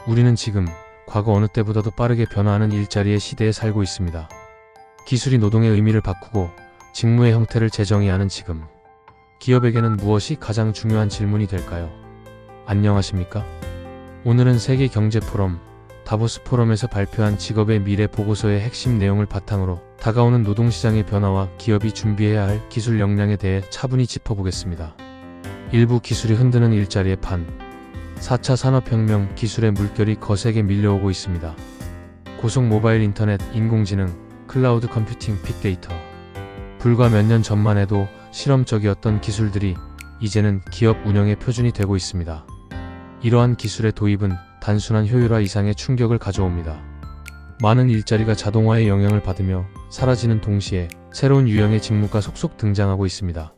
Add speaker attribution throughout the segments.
Speaker 1: 우리는 지금 과거 어느 때보다도 빠르게 변화하는 일자리의 시대에 살고 있습니다. 기술이 노동의 의미를 바꾸고 직무의 형태를 재정의하는 지금, 기업에게는 무엇이 가장 중요한 질문이 될까요? 안녕하십니까? 오늘은 세계경제포럼 다보스 포럼에서 발표한 직업의 미래 보고서의 핵심 내용을 바탕으로 다가오는 노동시장의 변화와 기업이 준비해야 할 기술 역량에 대해 차분히 짚어보겠습니다. 일부 기술이 흔드는 일자리의 판. 4차 산업혁명 기술의 물결이 거세게 밀려오고 있습니다. 고속 모바일 인터넷, 인공지능, 클라우드 컴퓨팅, 빅데이터. 불과 몇 년 전만 해도 실험적이었던 기술들이 이제는 기업 운영의 표준이 되고 있습니다. 이러한 기술의 도입은 단순한 효율화 이상의 충격을 가져옵니다. 많은 일자리가 자동화의 영향을 받으며 사라지는 동시에 새로운 유형의 직무가 속속 등장하고 있습니다.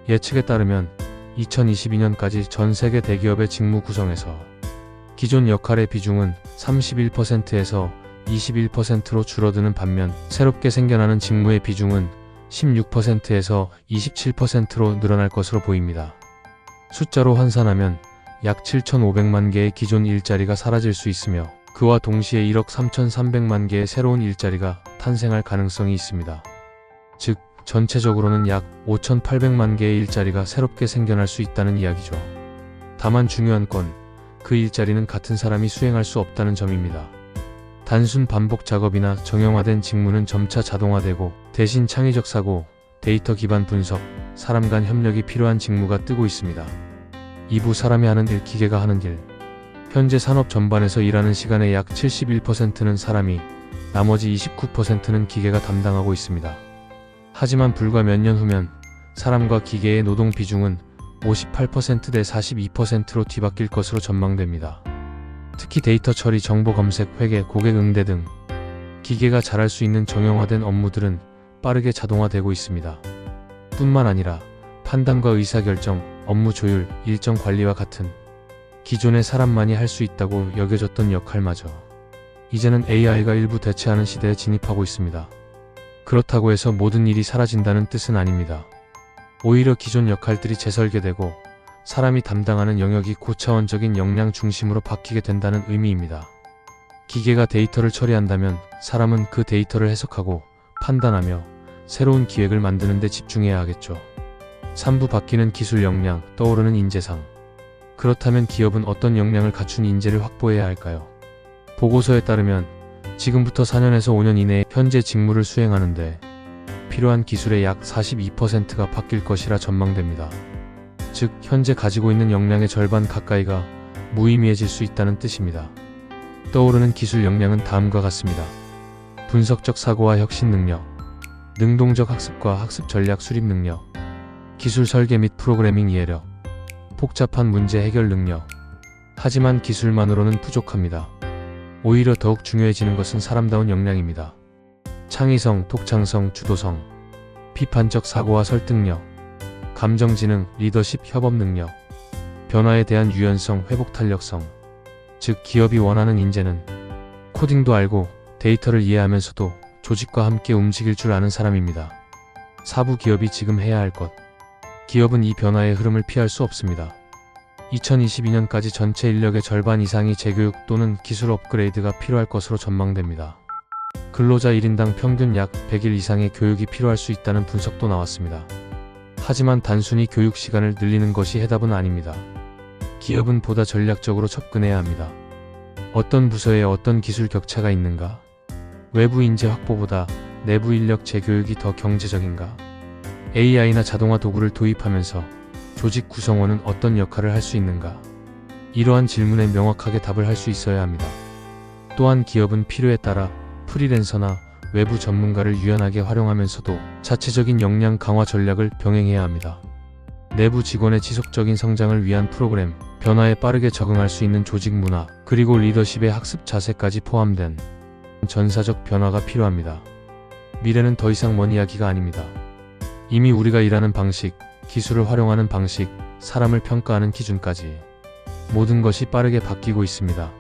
Speaker 1: 예측에 따르면 2022년까지 전 세계 대기업의 직무 구성에서 기존 역할의 비중은 31%에서 21%로 줄어드는 반면 새롭게 생겨나는 직무의 비중은 16%에서 27%로 늘어날 것으로 보입니다. 숫자로 환산하면 약 7,500만 개의 기존 일자리가 사라질 수 있으며 그와 동시에 1억 3,300만 개의 새로운 일자리가 탄생할 가능성이 있습니다. 즉, 전체적으로는 약 5,800만 개의 일자리가 새롭게 생겨날 수 있다는 이야기죠. 다만 중요한 건 그 일자리는 같은 사람이 수행할 수 없다는 점입니다. 단순 반복 작업이나 정형화된 직무는 점차 자동화되고 대신 창의적 사고, 데이터 기반 분석, 사람 간 협력이 필요한 직무가 뜨고 있습니다. 이부 사람이 하는 일, 기계가 하는 일. 현재 산업 전반에서 일하는 시간의 약 71%는 사람이, 나머지 29%는 기계가 담당하고 있습니다. 하지만 불과 몇 년 후면 사람과 기계의 노동 비중은 58% 대 42%로 뒤바뀔 것으로 전망됩니다. 특히 데이터 처리, 정보 검색, 회계, 고객 응대 등 기계가 잘할 수 있는 정형화된 업무들은 빠르게 자동화되고 있습니다. 뿐만 아니라 판단과 의사결정, 업무 조율, 일정 관리와 같은 기존의 사람만이 할 수 있다고 여겨졌던 역할마저 이제는 AI가 일부 대체하는 시대에 진입하고 있습니다. 그렇다고 해서 모든 일이 사라진다는 뜻은 아닙니다. 오히려 기존 역할들이 재설계되고 사람이 담당하는 영역이 고차원적인 역량 중심으로 바뀌게 된다는 의미입니다. 기계가 데이터를 처리한다면 사람은 그 데이터를 해석하고 판단하며 새로운 기획을 만드는 데 집중해야 하겠죠. 3부 바뀌는 기술 역량, 떠오르는 인재상. 그렇다면 기업은 어떤 역량을 갖춘 인재를 확보해야 할까요? 보고서에 따르면 지금부터 4년에서 5년 이내에 현재 직무를 수행하는데 필요한 기술의 약 42%가 바뀔 것이라 전망됩니다. 즉, 현재 가지고 있는 역량의 절반 가까이가 무의미해질 수 있다는 뜻입니다. 떠오르는 기술 역량은 다음과 같습니다. 분석적 사고와 혁신 능력, 능동적 학습과 학습 전략 수립 능력, 기술 설계 및 프로그래밍 이해력, 복잡한 문제 해결 능력. 하지만 기술만으로는 부족합니다. 오히려 더욱 중요해지는 것은 사람다운 역량입니다. 창의성, 독창성, 주도성, 비판적 사고와 설득력, 감정지능, 리더십, 협업 능력, 변화에 대한 유연성, 회복 탄력성. 즉, 기업이 원하는 인재는 코딩도 알고 데이터를 이해하면서도 조직과 함께 움직일 줄 아는 사람입니다. 4부 기업이 지금 해야 할 것. 기업은 이 변화의 흐름을 피할 수 없습니다. 2022년까지 전체 인력의 절반 이상이 재교육 또는 기술 업그레이드가 필요할 것으로 전망됩니다. 근로자 1인당 평균 약 100일 이상의 교육이 필요할 수 있다는 분석도 나왔습니다. 하지만 단순히 교육 시간을 늘리는 것이 해답은 아닙니다. 기업은 보다 전략적으로 접근해야 합니다. 어떤 부서에 어떤 기술 격차가 있는가? 외부 인재 확보보다 내부 인력 재교육이 더 경제적인가? AI나 자동화 도구를 도입하면서 조직 구성원은 어떤 역할을 할 수 있는가? 이러한 질문에 명확하게 답을 할 수 있어야 합니다. 또한 기업은 필요에 따라 프리랜서나 외부 전문가를 유연하게 활용하면서도 자체적인 역량 강화 전략을 병행해야 합니다. 내부 직원의 지속적인 성장을 위한 프로그램, 변화에 빠르게 적응할 수 있는 조직 문화, 그리고 리더십의 학습 자세까지 포함된 전사적 변화가 필요합니다. 미래는 더 이상 먼 이야기가 아닙니다. 이미 우리가 일하는 방식, 기술을 활용하는 방식, 사람을 평가하는 기준까지 모든 것이 빠르게 바뀌고 있습니다.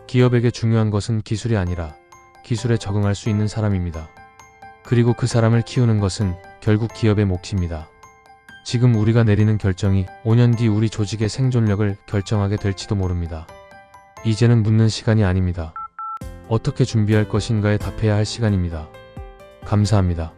Speaker 1: 기업에게 중요한 것은 기술이 아니라 기술에 적응할 수 있는 사람입니다. 그리고 그 사람을 키우는 것은 결국 기업의 몫입니다. 지금 우리가 내리는 결정이 5년 뒤 우리 조직의 생존력을 결정하게 될지도 모릅니다. 이제는 묻는 시간이 아닙니다. 어떻게 준비할 것인가에 답해야 할 시간입니다. 감사합니다.